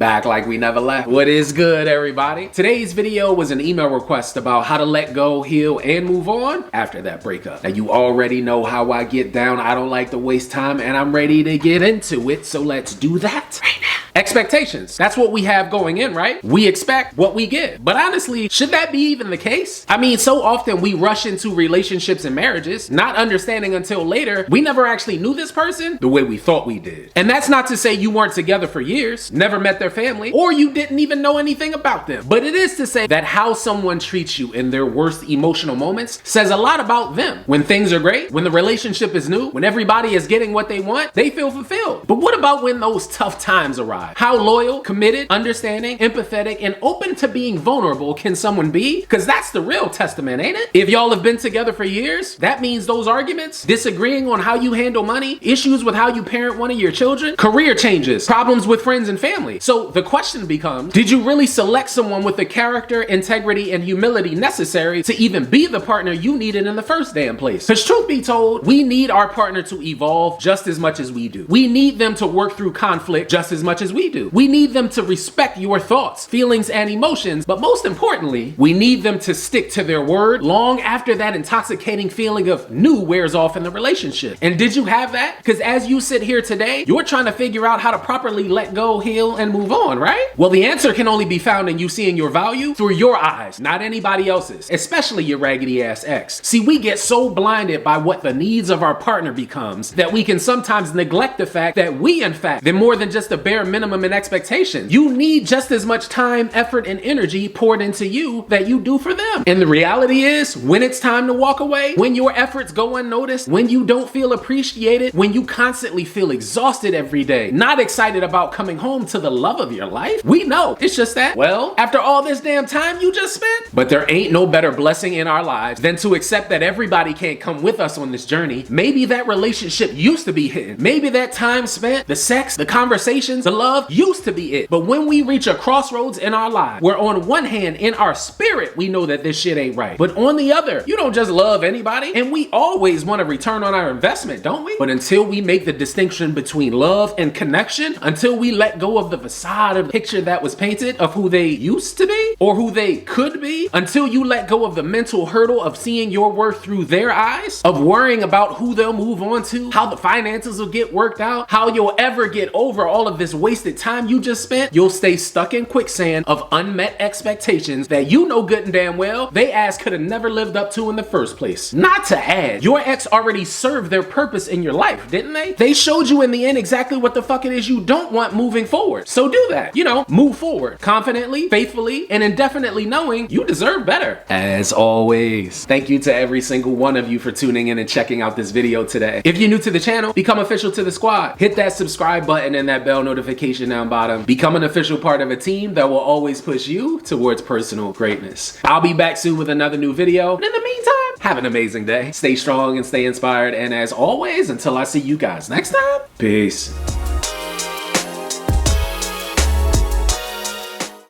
Back like we never left. What is good, everybody? Today's video was an email request about how to let go, heal, and move on after that breakup. Now, you already know how I get down. I don't like to waste time, and I'm ready to get into it, so let's do that right now. Expectations. That's what we have going in, right? We expect what we get. But honestly, should that be even the case? I mean, so often we rush into relationships and marriages, not understanding until later we never actually knew this person the way we thought we did. And that's not to say you weren't together for years, never met their family, or you didn't even know anything about them. But it is to say that how someone treats you in their worst emotional moments says a lot about them. When things are great, when the relationship is new, when everybody is getting what they want, they feel fulfilled. But what about when those tough times arrive? How loyal, committed, understanding, empathetic, and open to being vulnerable can someone be? Because that's the real testament, ain't it? If y'all have been together for years, that means those arguments, disagreeing on how you handle money, issues with how you parent one of your children, career changes, problems with friends and family. So the question becomes, did you really select someone with the character, integrity, and humility necessary to even be the partner you needed in the first damn place? Because truth be told, we need our partner to evolve just as much as we do. We need them to work through conflict just as much as we do. We need them to respect your thoughts, feelings, and emotions, but most importantly, we need them to stick to their word long after that intoxicating feeling of new wears off in the relationship. And did you have that? Because as you sit here today, you're trying to figure out how to properly let go, heal, and move on, right? Well, the answer can only be found in you seeing your value through your eyes, not anybody else's, especially your raggedy ass ex. See, we get so blinded by what the needs of our partner becomes that we can sometimes neglect the fact that we, in fact, they're more than just a bare minimum in expectations. You need just as much time, effort, and energy poured into you that you do for them. And the reality is, when it's time to walk away, when your efforts go unnoticed, when you don't feel appreciated, when you constantly feel exhausted every day, not excited about coming home to the love of your life, we know it's just that, well, after all this damn time you just spent. But there ain't no better blessing in our lives than to accept that everybody can't come with us on this journey. Maybe that relationship used to be hidden. Maybe that time spent, the sex, the conversations, the love used to be it. But when we reach a crossroads in our lives, where on one hand, in our spirit, we know that this shit ain't right. But on the other, you don't just love anybody, and we always want a return on our investment, don't we? But until we make the distinction between love and connection, until we let go of the facade of the picture that was painted of who they used to be or who they could be, until you let go of the mental hurdle of seeing your worth through their eyes, of worrying about who they'll move on to, how the finances will get worked out, how you'll ever get over all of this wasted time you just spent, you'll stay stuck in quicksand of unmet expectations that you know good and damn well they ass could have never lived up to in the first place. Not to add, your ex already served their purpose in your life, didn't they? They showed you in the end exactly what the fuck it is you don't want moving forward. So do that. You know, move forward confidently, faithfully, and indefinitely knowing you deserve better. As always, thank you to every single one of you for tuning in and checking out this video today. If you're new to the channel, become official to the squad. Hit that subscribe button and that bell notification down bottom. Become an official part of a team that will always push you towards personal greatness. I'll be back soon with another new video. And in the meantime, have an amazing day. Stay strong and stay inspired. And as always, until I see you guys next time, peace.